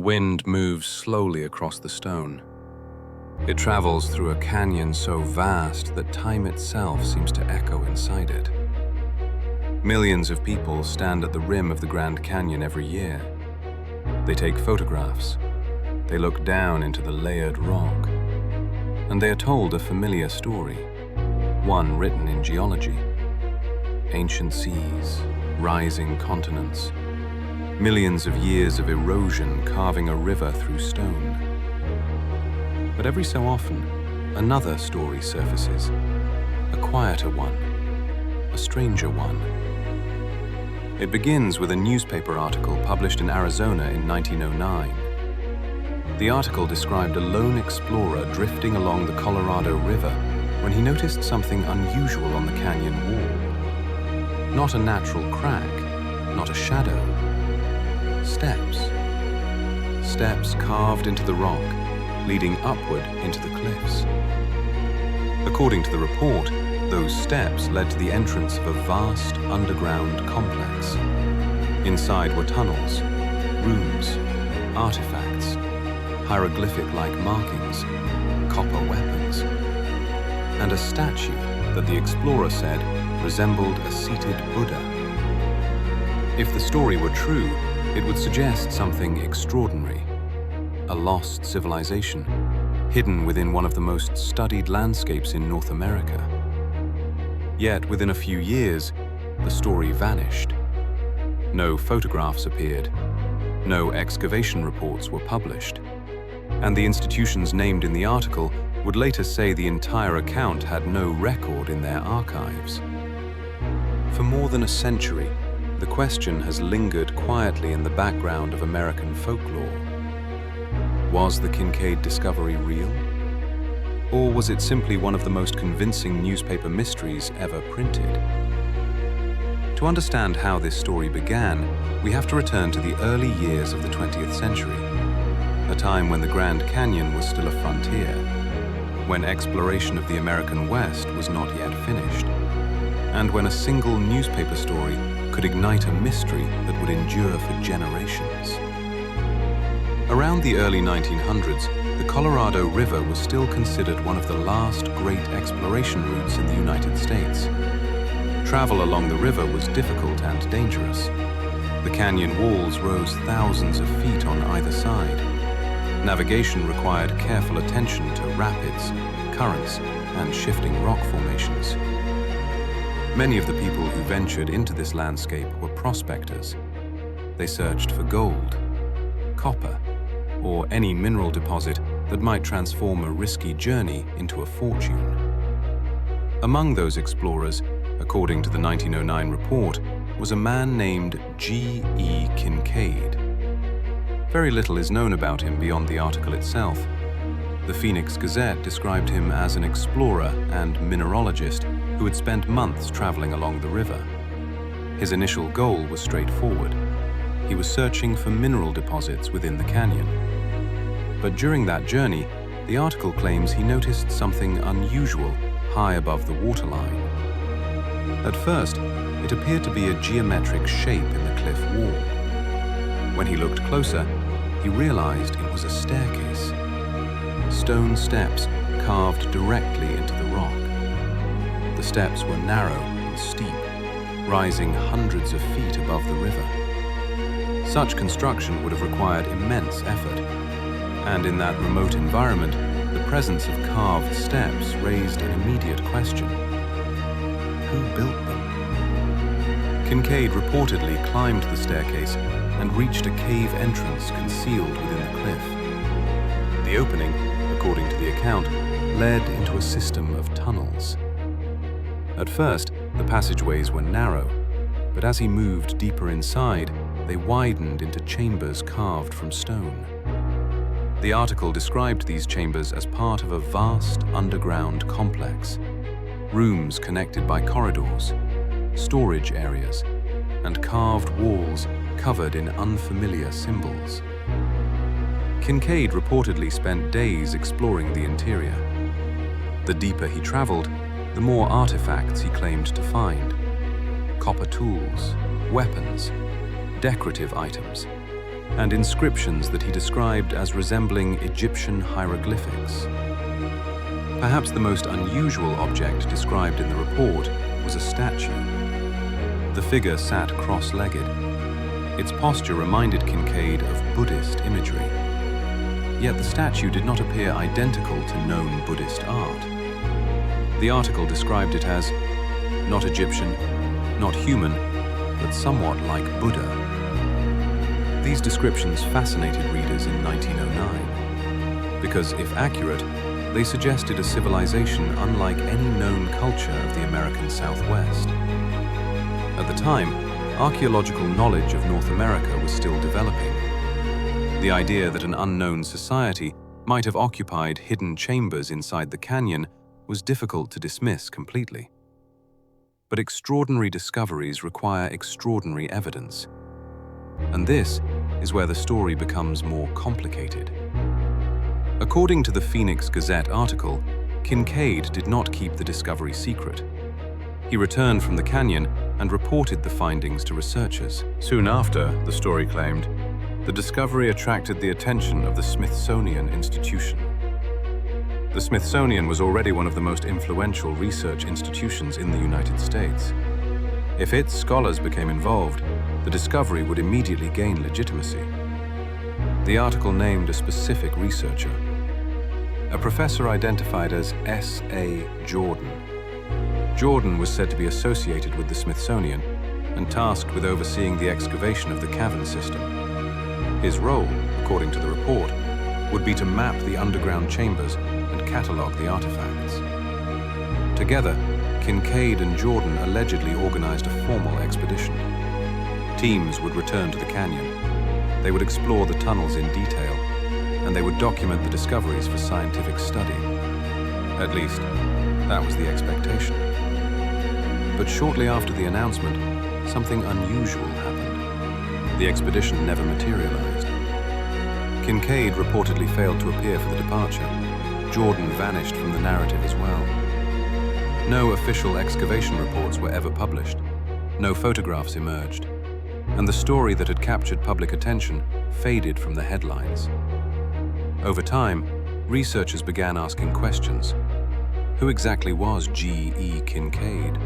wind moves slowly across the stone. It travels through a canyon so vast that time itself seems to echo inside it. Millions of people stand at the rim of the Grand Canyon every year. They take photographs. They look down into the layered rock. And they are told a familiar story, one written in geology. Ancient seas, rising continents, millions of years of erosion carving a river through stone. But every so often, another story surfaces, a quieter one, a stranger one. It begins with a newspaper article published in Arizona in 1909. The article described a lone explorer drifting along the Colorado River when he noticed something unusual on the canyon wall. Not a natural crack, not a shadow. Steps. Steps carved into the rock, leading upward into the cliffs. According to the report, those steps led to the entrance of a vast underground complex. Inside were tunnels, rooms, artifacts, hieroglyphic-like markings, copper weapons, and a statue that the explorer said resembled a seated Buddha. If the story were true, it would suggest something extraordinary, a lost civilization, hidden within one of the most studied landscapes in North America. Yet within a few years, the story vanished. No photographs appeared, no excavation reports were published, and the institutions named in the article would later say the entire account had no record in their archives. For more than a century, the question has lingered quietly in the background of American folklore. Was the Kincaid discovery real? Or was it simply one of the most convincing newspaper mysteries ever printed? To understand how this story began, we have to return to the early years of the 20th century, a time when the Grand Canyon was still a frontier, when exploration of the American West was not yet finished, and when a single newspaper story could ignite a mystery that would endure for generations. Around the early 1900s, the Colorado River was still considered one of the last great exploration routes in the United States. Travel along the river was difficult and dangerous. The canyon walls rose thousands of feet on either side. Navigation required careful attention to rapids, currents, and shifting rock formations. Many of the people who ventured into this landscape were prospectors. They searched for gold, copper, or any mineral deposit that might transform a risky journey into a fortune. Among those explorers, according to the 1909 report, was a man named G.E. Kincaid. Very little is known about him beyond the article itself. The Phoenix Gazette described him as an explorer and mineralogist who had spent months traveling along the river. His initial goal was straightforward. He was searching for mineral deposits within the canyon. But during that journey, the article claims he noticed something unusual high above the waterline. At first, it appeared to be a geometric shape in the cliff wall. When he looked closer, he realized it was a staircase. Stone steps carved directly into the rock. The steps were narrow and steep, rising hundreds of feet above the river. Such construction would have required immense effort, and in that remote environment, the presence of carved steps raised an immediate question. Who built them? Kincaid reportedly climbed the staircase and reached a cave entrance concealed within the cliff. The opening, according to the account, led into a system of tunnels. At first, the passageways were narrow, but as he moved deeper inside, they widened into chambers carved from stone. The article described these chambers as part of a vast underground complex, rooms connected by corridors, storage areas, and carved walls covered in unfamiliar symbols. Kincaid reportedly spent days exploring the interior. The deeper he traveled, the more artifacts he claimed to find. Copper tools, weapons, decorative items. and inscriptions that he described as resembling Egyptian hieroglyphics. Perhaps the most unusual object described in the report was a statue. The figure sat cross-legged. Its posture reminded Kincaid of Buddhist imagery. Yet the statue did not appear identical to known Buddhist art. The article described it as not Egyptian, not human, but somewhat like Buddha. These descriptions fascinated readers in 1909, because if accurate, they suggested a civilization unlike any known culture of the American Southwest. At the time, archaeological knowledge of North America was still developing. The idea that an unknown society might have occupied hidden chambers inside the canyon was difficult to dismiss completely. But extraordinary discoveries require extraordinary evidence. And this is where the story becomes more complicated. According to the Phoenix Gazette article, Kincaid did not keep the discovery secret. He returned from the canyon and reported the findings to researchers. Soon after, the story claimed, the discovery attracted the attention of the Smithsonian Institution. The Smithsonian was already one of the most influential research institutions in the United States. If its scholars became involved, the discovery would immediately gain legitimacy. The article named a specific researcher, a professor identified as S.A. Jordan. Jordan was said to be associated with the Smithsonian and tasked with overseeing the excavation of the cavern system. His role, according to the report, would be to map the underground chambers and catalogue the artifacts. Together, Kincaid and Jordan allegedly organized a formal expedition. Teams would return to the canyon. They would explore the tunnels in detail, and they would document the discoveries for scientific study. At least, that was the expectation. But shortly after the announcement, something unusual happened. The expedition never materialized. Kincaid reportedly failed to appear for the departure. Jordan vanished from the narrative as well. No official excavation reports were ever published. No photographs emerged. And the story that had captured public attention faded from the headlines. Over time, researchers began asking questions. Who exactly was G.E. Kincaid?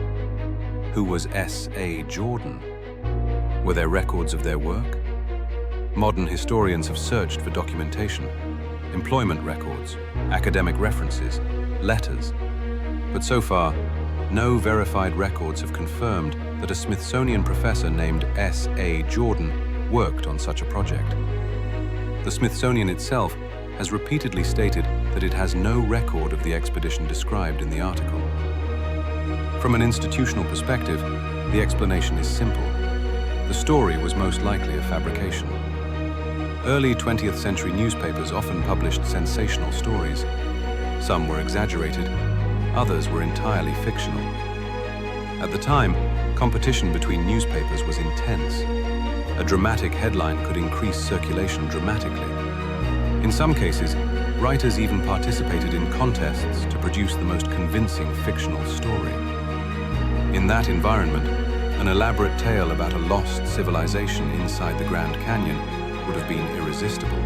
Who was S.A. Jordan? Were there records of their work? Modern historians have searched for documentation, employment records, academic references, letters. But so far, no verified records have confirmed that a Smithsonian professor named S.A. Jordan worked on such a project. The Smithsonian itself has repeatedly stated that it has no record of the expedition described in the article. From an institutional perspective, the explanation is simple. The story was most likely a fabrication. Early 20th century newspapers often published sensational stories. Some were exaggerated, others were entirely fictional. At the time, competition between newspapers was intense. A dramatic headline could increase circulation dramatically. In some cases, writers even participated in contests to produce the most convincing fictional story. In that environment, an elaborate tale about a lost civilization inside the Grand Canyon would have been irresistible.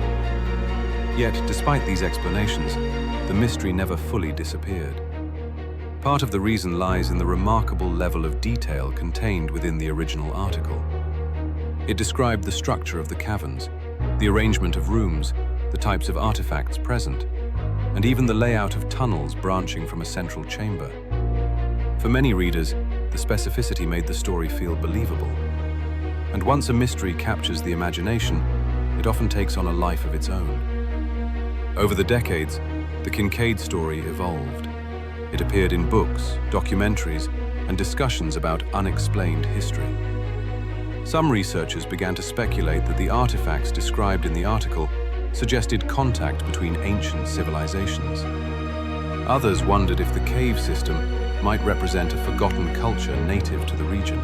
Yet, despite these explanations, the mystery never fully disappeared. Part of the reason lies in the remarkable level of detail contained within the original article. It described the structure of the caverns, the arrangement of rooms, the types of artifacts present, and even the layout of tunnels branching from a central chamber. For many readers, the specificity made the story feel believable. And once a mystery captures the imagination, it often takes on a life of its own. Over the decades, the Kincaid story evolved. It appeared in books, documentaries, and discussions about unexplained history. Some researchers began to speculate that the artifacts described in the article suggested contact between ancient civilizations. Others wondered if the cave system might represent a forgotten culture native to the region.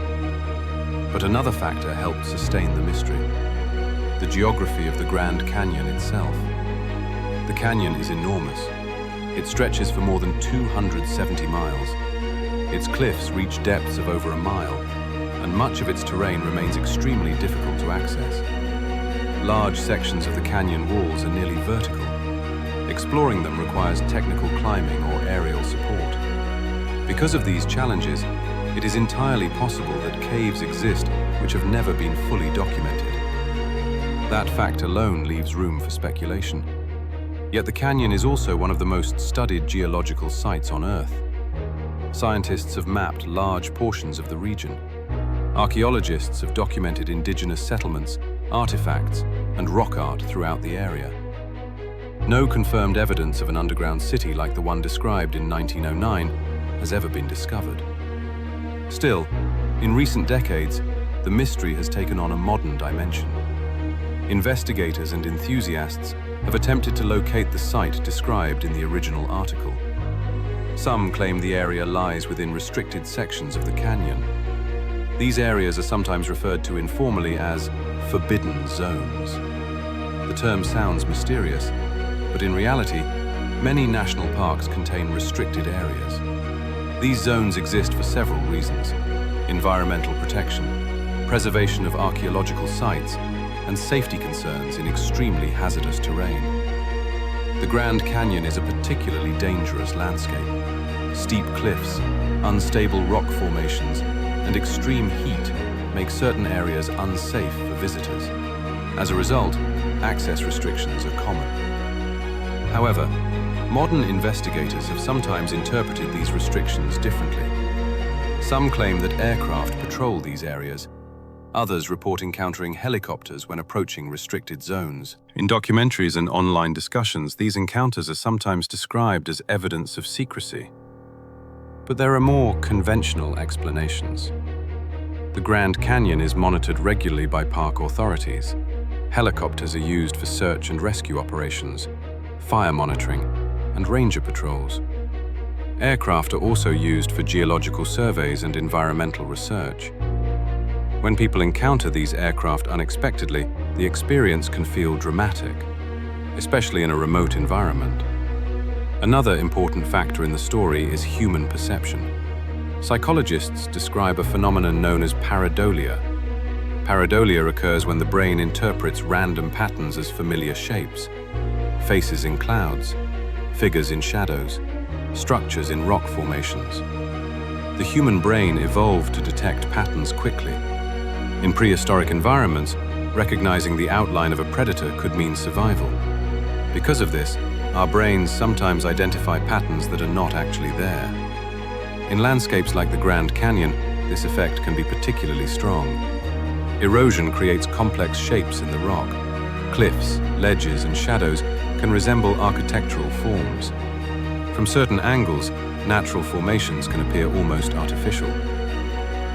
But another factor helped sustain the mystery: the geography of the Grand Canyon itself. The canyon is enormous. It stretches for more than 270 miles. Its cliffs reach depths of over a mile, and much of its terrain remains extremely difficult to access. large sections of the canyon walls are nearly vertical. Exploring them requires technical climbing or aerial support. Because of these challenges, it is entirely possible that caves exist which have never been fully documented. That fact alone leaves room for speculation. Yet the canyon is also one of the most studied geological sites on Earth. Scientists have mapped large portions of the region. Archaeologists have documented indigenous settlements, artifacts, and rock art throughout the area. No confirmed evidence of an underground city like the one described in 1909 has ever been discovered. Still, in recent decades, the mystery has taken on a modern dimension. Investigators and enthusiasts have attempted to locate the site described in the original article. Some claim the area lies within restricted sections of the canyon. These areas are sometimes referred to informally as forbidden zones. The term sounds mysterious, but in reality, many national parks contain restricted areas. These zones exist for several reasons: environmental protection, preservation of archaeological sites, and safety concerns in extremely hazardous terrain. The Grand Canyon is a particularly dangerous landscape. Steep cliffs, unstable rock formations, and extreme heat make certain areas unsafe for visitors. As a result, access restrictions are common. However, modern investigators have sometimes interpreted these restrictions differently. Some claim that aircraft patrol these areas. Others report encountering helicopters when approaching restricted zones. In documentaries and online discussions, these encounters are sometimes described as evidence of secrecy. But there are more conventional explanations. The Grand Canyon is monitored regularly by park authorities. Helicopters are used for search and rescue operations, fire monitoring, and ranger patrols. Aircraft are also used for geological surveys and environmental research. When people encounter these aircraft unexpectedly, the experience can feel dramatic, especially in a remote environment. Another important factor in the story is human perception. Psychologists describe a phenomenon known as pareidolia. Pareidolia occurs when the brain interprets random patterns as familiar shapes: faces in clouds, figures in shadows, structures in rock formations. The human brain evolved to detect patterns quickly. In prehistoric environments, recognizing the outline of a predator could mean survival. Because of this, our brains sometimes identify patterns that are not actually there. In landscapes like the Grand Canyon, this effect can be particularly strong. Erosion creates complex shapes in the rock. Cliffs, ledges, and shadows can resemble architectural forms. From certain angles, natural formations can appear almost artificial.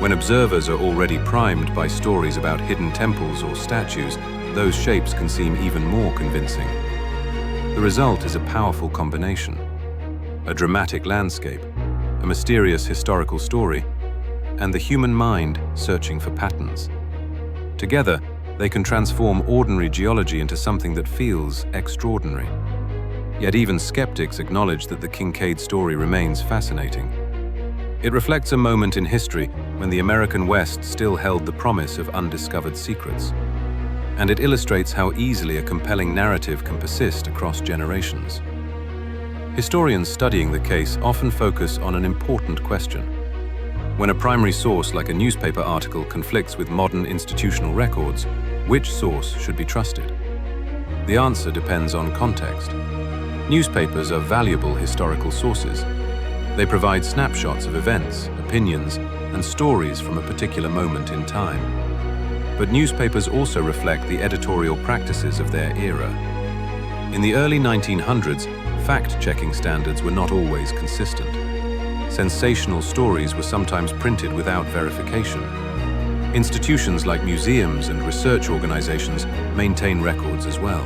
When observers are already primed by stories about hidden temples or statues, those shapes can seem even more convincing. The result is a powerful combination: a dramatic landscape, a mysterious historical story, and the human mind searching for patterns. Together, they can transform ordinary geology into something that feels extraordinary. Yet even skeptics acknowledge that the Kincaid story remains fascinating. It reflects a moment in history when the American West still held the promise of undiscovered secrets. And it illustrates how easily a compelling narrative can persist across generations. Historians studying the case often focus on an important question. When a primary source like a newspaper article conflicts with modern institutional records, which source should be trusted? The answer depends on context. Newspapers are valuable historical sources. They provide snapshots of events, opinions, and stories from a particular moment in time. But newspapers also reflect the editorial practices of their era. In the early 1900s, fact-checking standards were not always consistent. Sensational stories were sometimes printed without verification. Institutions like museums and research organizations maintain records as well.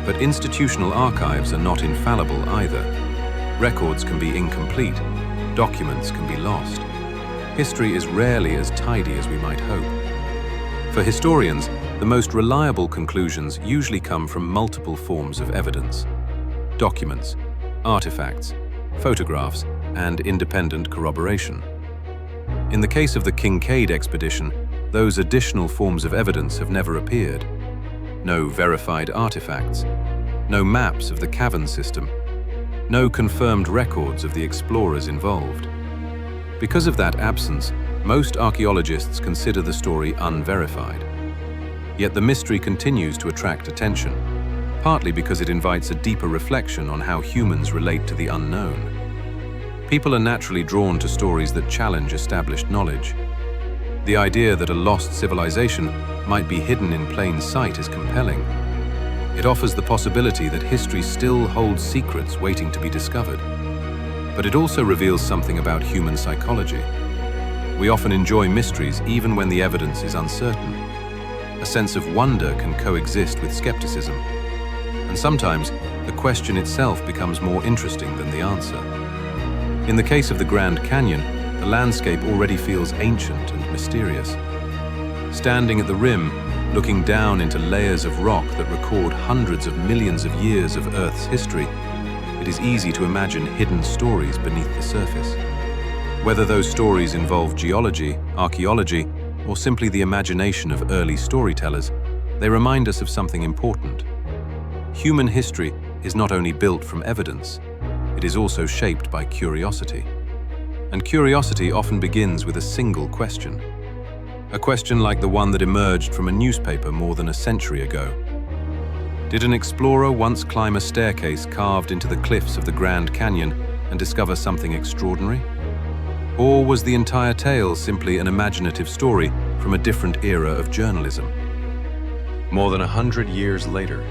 But institutional archives are not infallible either. Records can be incomplete, documents can be lost. History is rarely as tidy as we might hope. For historians, the most reliable conclusions usually come from multiple forms of evidence: documents, artifacts, photographs, and independent corroboration. In the case of the Kincaid Expedition, those additional forms of evidence have never appeared. no verified artifacts, no maps of the cavern system, no confirmed records of the explorers involved. Because of that absence, most archaeologists consider the story unverified. Yet the mystery continues to attract attention, partly because it invites a deeper reflection on how humans relate to the unknown. People are naturally drawn to stories that challenge established knowledge. The idea that a lost civilization might be hidden in plain sight is compelling. It offers the possibility that history still holds secrets waiting to be discovered. But it also reveals something about human psychology. We often enjoy mysteries even when the evidence is uncertain. A sense of wonder can coexist with skepticism. And sometimes, the question itself becomes more interesting than the answer. In the case of the Grand Canyon, the landscape already feels ancient and mysterious. Standing at the rim, looking down into layers of rock that record hundreds of millions of years of Earth's history, it is easy to imagine hidden stories beneath the surface. Whether those stories involve geology, archaeology, or simply the imagination of early storytellers, they remind us of something important. Human history is not only built from evidence, it is also shaped by curiosity. And curiosity often begins with a single question. A question like the one that emerged from a newspaper more than a century ago. Did an explorer once climb a staircase carved into the cliffs of the Grand Canyon and discover something extraordinary? Or was the entire tale simply an imaginative story from a different era of journalism? More than 100 years later,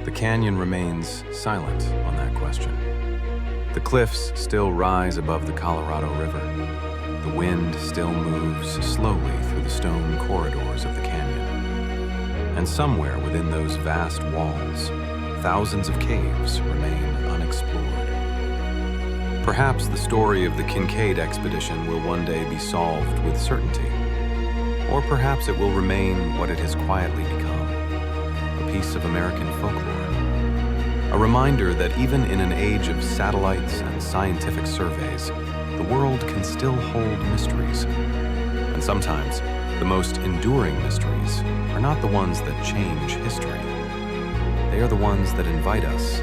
the canyon remains silent on that question. The cliffs still rise above the Colorado River. The wind still moves slowly through the stone corridors of the canyon. And somewhere within those vast walls, thousands of caves remain unexplored. Perhaps the story of the Kincaid Expedition will one day be solved with certainty. Or perhaps it will remain what it has quietly become, a piece of American folklore. A reminder that even in an age of satellites and scientific surveys, the world can still hold mysteries. And sometimes, the most enduring mysteries are not the ones that change history. They are the ones that invite us